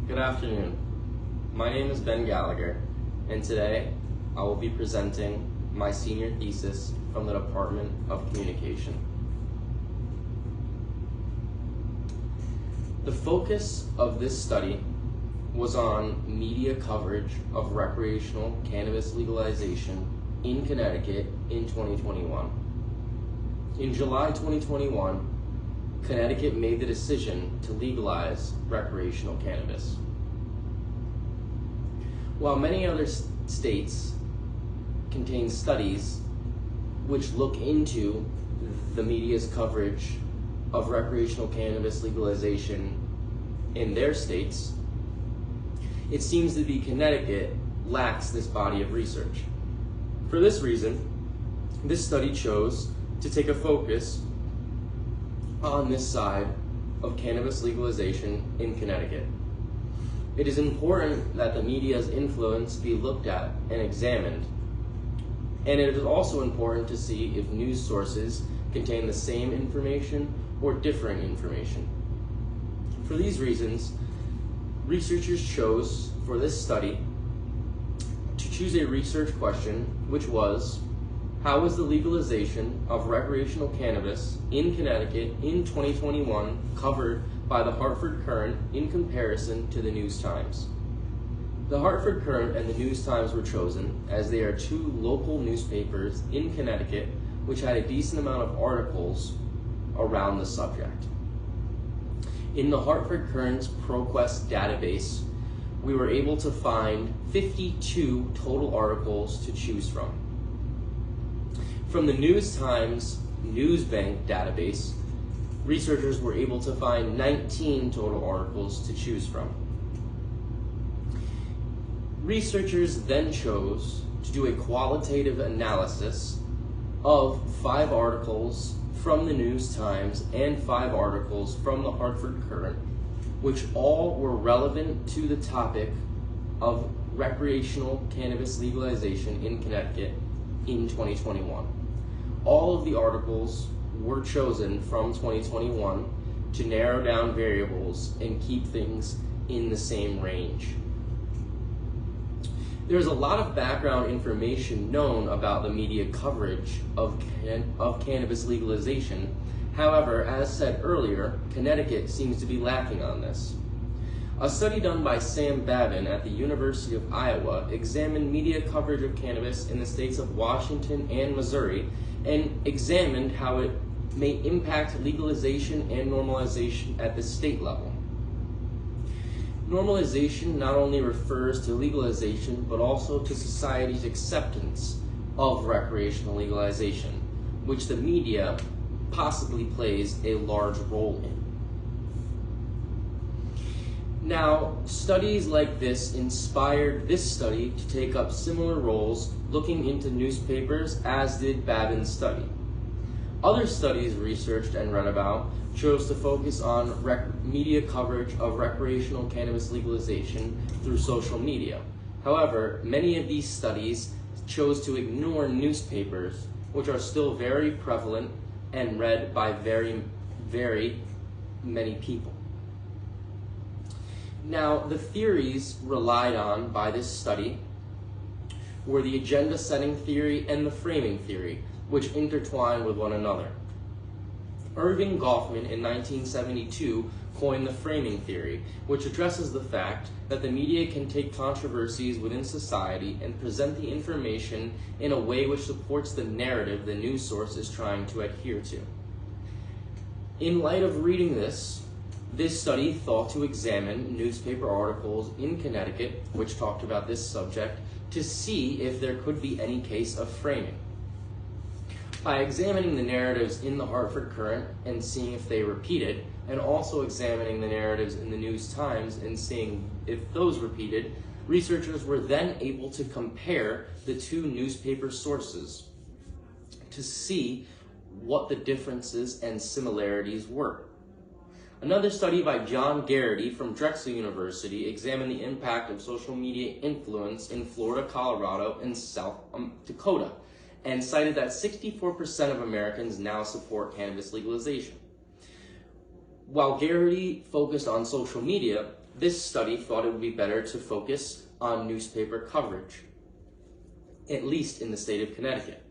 Good afternoon. My name is Gallagher, and today I will be presenting my senior thesis from the Department of Communication. The focus of this study was on media coverage of recreational cannabis legalization in Connecticut in 2021. In July 2021, Connecticut made the decision to legalize recreational cannabis. While many other states contain studies which look into the media's coverage of recreational cannabis legalization in their states, it seems to be Connecticut lacks this body of research. For this reason, this study chose to take a focus on this side of cannabis legalization in Connecticut. It is important that the media's influence be looked at and examined, and it is also important to see if news sources contain the same information or differing information. For these reasons, researchers chose for this study to choose a research question which was, how was the legalization of recreational cannabis in Connecticut in 2021 covered by the Hartford Courant in comparison to the News Times? The Hartford Courant and the News Times were chosen as they are two local newspapers in Connecticut which had a decent amount of articles around the subject. In the Hartford Courant's ProQuest database, we were able to find 52 total articles to choose from. From the News Times Newsbank database, researchers were able to find 19 total articles to choose from. Researchers then chose to do a qualitative analysis of 5 articles from the News Times and 5 articles from the Hartford Courant, which all were relevant to the topic of recreational cannabis legalization in Connecticut in 2021. All of the articles were chosen from 2021 to narrow down variables and keep things in the same range. There's a lot of background information known about the media coverage of cannabis legalization. However, as said earlier, Connecticut seems to be lacking on this. A study done by Sam Babin at the University of Iowa examined media coverage of cannabis in the states of Washington and Missouri and examined how it may impact legalization and normalization at the state level. Normalization not only refers to legalization, but also to society's acceptance of recreational legalization, which the media possibly plays a large role in. Now, studies like this inspired this study to take up similar roles looking into newspapers, as did Babin's study. Other studies researched and read about chose to focus on media coverage of recreational cannabis legalization through social media. However, many of these studies chose to ignore newspapers, which are still very prevalent and read by very, very many people. Now, the theories relied on by this study were the agenda setting theory and the framing theory, which intertwine with one another. Irving Goffman in 1972 coined the framing theory, which addresses the fact that the media can take controversies within society and present the information in a way which supports the narrative the news source is trying to adhere to. In light of reading this study thought to examine newspaper articles in Connecticut, which talked about this subject, to see if there could be any case of framing. By examining the narratives in the Hartford Courant and seeing if they repeated, and also examining the narratives in the News Times and seeing if those repeated, researchers were then able to compare the two newspaper sources to see what the differences and similarities were. Another study by John Garrity from Drexel University examined the impact of social media influence in Florida, Colorado, and South Dakota, and cited that 64% of Americans now support cannabis legalization. While Garrity focused on social media, this study thought it would be better to focus on newspaper coverage, at least in the state of Connecticut.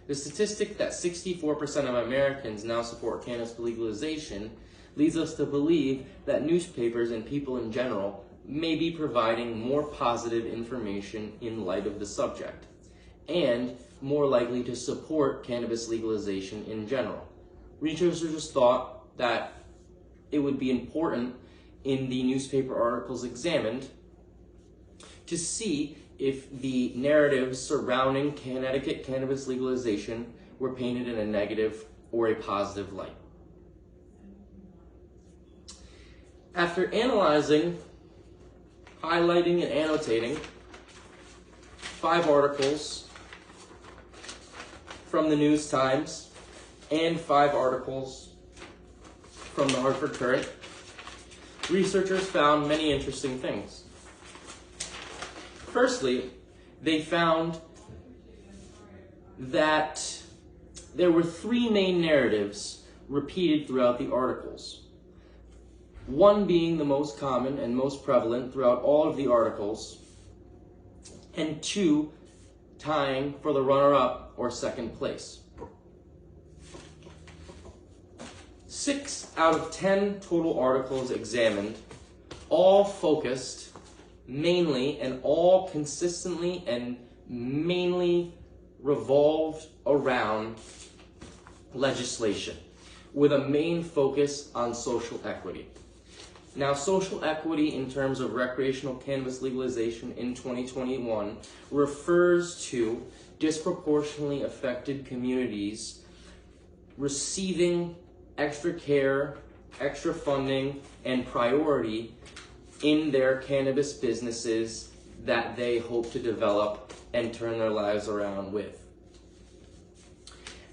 The statistic that 64% of Americans now support cannabis legalization leads us to believe that newspapers and people in general may be providing more positive information in light of the subject, and more likely to support cannabis legalization in general. Researchers thought that it would be important in the newspaper articles examined to see if the narratives surrounding Connecticut cannabis legalization were painted in a negative or a positive light. After analyzing, highlighting, and annotating 5 articles from the News Times and 5 articles from the Hartford Courant, researchers found many interesting things. Firstly, they found that there were 3 main narratives repeated throughout the articles. One being the most common and most prevalent throughout all of the articles, and 2 tying for the runner-up or second place. 6 out of 10 total articles examined all focused mainly and all consistently and mainly revolved around legislation, with a main focus on social equity. Now, social equity in terms of recreational cannabis legalization in 2021 refers to disproportionately affected communities receiving extra care, extra funding, and priority in their cannabis businesses that they hope to develop and turn their lives around with.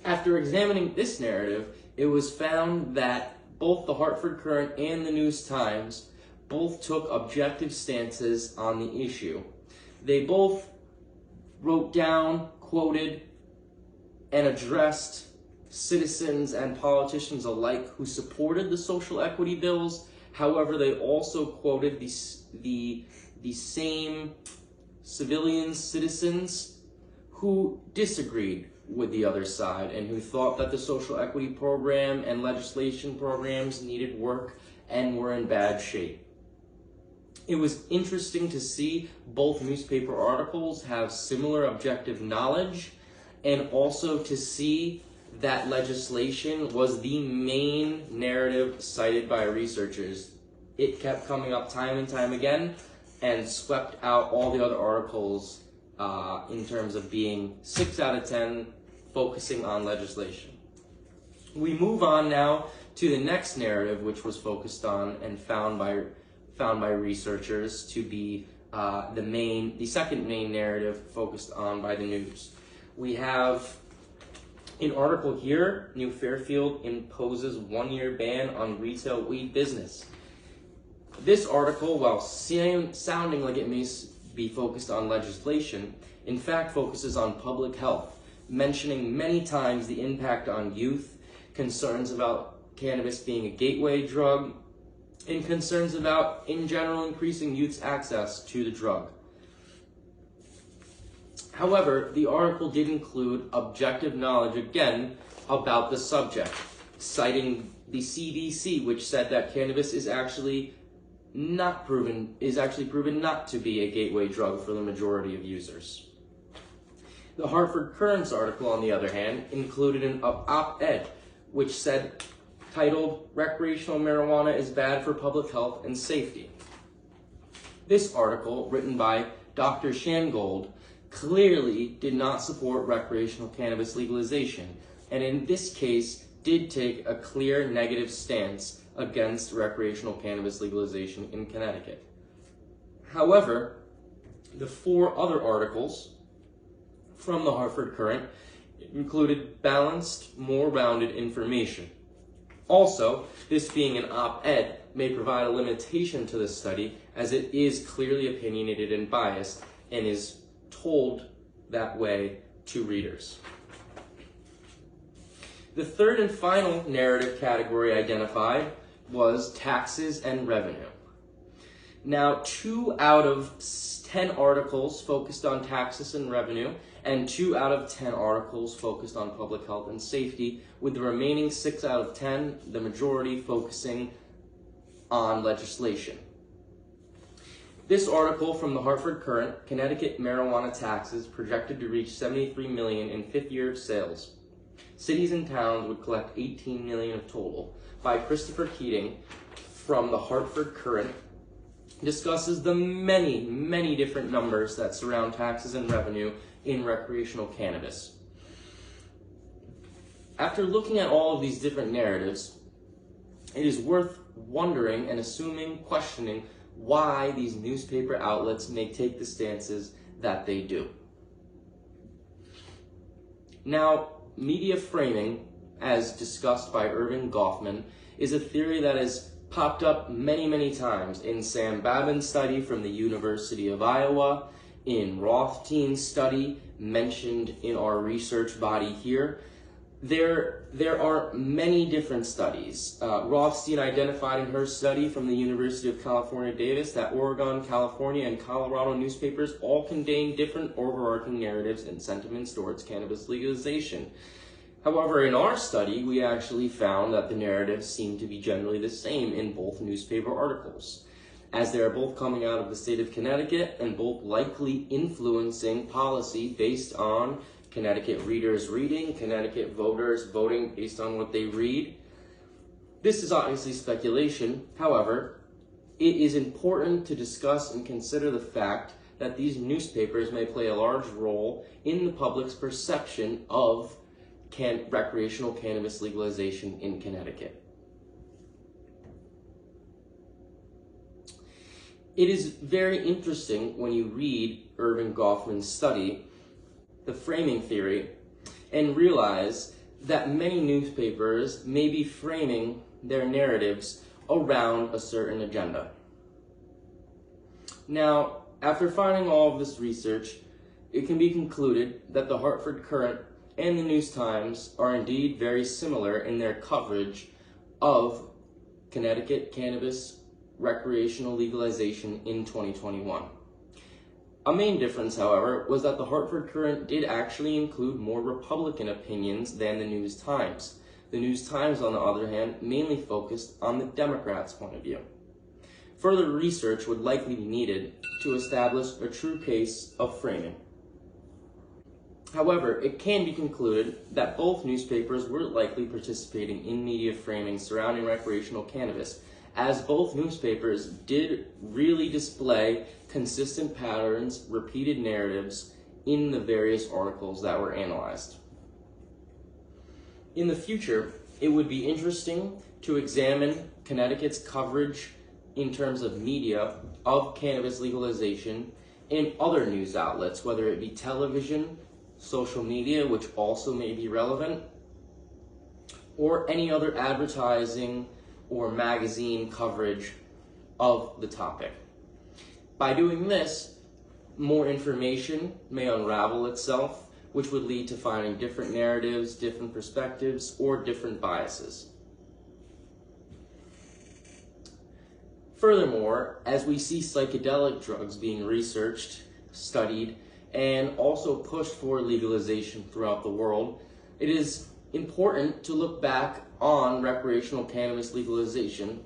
After examining this narrative, it was found that both the Hartford Courant and the News Times both took objective stances on the issue. They both wrote down, quoted, and addressed citizens and politicians alike who supported the social equity bills. However, they also quoted the same citizens who disagreed with the other side and who thought that the social equity program and legislation programs needed work and were in bad shape. It was interesting to see both newspaper articles have similar objective knowledge, and also to see that legislation was the main narrative cited by researchers. It kept coming up time and time again and swept out all the other articles in terms of being 6 out of 10 focusing on legislation. We move on now to the next narrative, which was focused on and found by researchers to be the second main narrative focused on by the news. We have an article here: New Fairfield imposes 1-year ban on retail weed business. This article, while sounding like it may be focused on legislation, in fact focuses on public health, mentioning many times the impact on youth, concerns about cannabis being a gateway drug, and concerns about, in general, increasing youth's access to the drug. However, the article did include objective knowledge again about the subject, citing the CDC, which said that cannabis is actually proven not to be a gateway drug for the majority of users. The Hartford Courant's article, on the other hand, included an op-ed which said, titled, "Recreational Marijuana is Bad for Public Health and Safety." This article, written by Dr. Shangold, clearly did not support recreational cannabis legalization, and in this case did take a clear negative stance against recreational cannabis legalization in Connecticut. However, the 4 other articles from the Hartford Courant included balanced, more rounded information. Also, this being an op-ed may provide a limitation to the study, as it is clearly opinionated and biased and is told that way to readers. The third and final narrative category identified was taxes and revenue. Now, 2 out of 10 articles focused on taxes and revenue, and 2 out of 10 articles focused on public health and safety, with the remaining 6 out of 10, the majority, focusing on legislation. This article from the Hartford Courant, Connecticut marijuana taxes projected to reach $73 million in fifth year of sales. Cities and towns would collect $18 million of total, by Christopher Keating from the Hartford Courant, discusses the many different numbers that surround taxes and revenue in recreational cannabis. After looking at all of these different narratives, it is worth wondering and questioning why these newspaper outlets may take the stances that they do. Now, media framing, as discussed by Irving Goffman, is a theory that has popped up many times in Sam Babin's study from the University of Iowa, in Rothstein's study mentioned in our research body here. There are many different studies. Rothstein identified in her study from the University of California, Davis, that Oregon, California, and Colorado newspapers all contain different overarching narratives and sentiments towards cannabis legalization. However, in our study, we actually found that the narratives seem to be generally the same in both newspaper articles, as they are both coming out of the state of Connecticut and both likely influencing policy based on Connecticut readers reading, Connecticut voters voting based on what they read. This is obviously speculation. However, it is important to discuss and consider the fact that these newspapers may play a large role in the public's perception of recreational cannabis legalization in Connecticut. It is very interesting when you read Irving Goffman's study, the framing theory, and realize that many newspapers may be framing their narratives around a certain agenda. Now, after finding all of this research, it can be concluded that the Hartford Courant and the News Times are indeed very similar in their coverage of Connecticut cannabis recreational legalization in 2021. A main difference, however, was that the Hartford Courant did actually include more Republican opinions than the News Times. The News Times, on the other hand, mainly focused on the Democrats' point of view. Further research would likely be needed to establish a true case of framing. However, it can be concluded that both newspapers were likely participating in media framing surrounding recreational cannabis, as both newspapers did really display consistent patterns, repeated narratives in the various articles that were analyzed. In the future, it would be interesting to examine Connecticut's coverage in terms of media of cannabis legalization in other news outlets, whether it be television, social media, which also may be relevant, or any other advertising or magazine coverage of the topic. By doing this, more information may unravel itself, which would lead to finding different narratives, different perspectives, or different biases. Furthermore, as we see psychedelic drugs being researched, studied, and also pushed for legalization throughout the world, it is important to look back on recreational cannabis legalization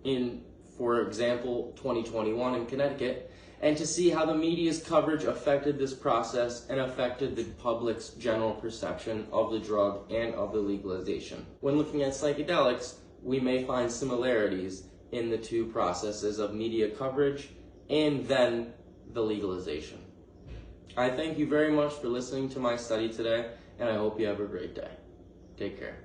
in, for example, 2021 in Connecticut, and to see how the media's coverage affected this process and affected the public's general perception of the drug and of the legalization. When looking at psychedelics, we may find similarities in the two processes of media coverage and then the legalization. I thank you very much for listening to my study today, and I hope you have a great day. Take care.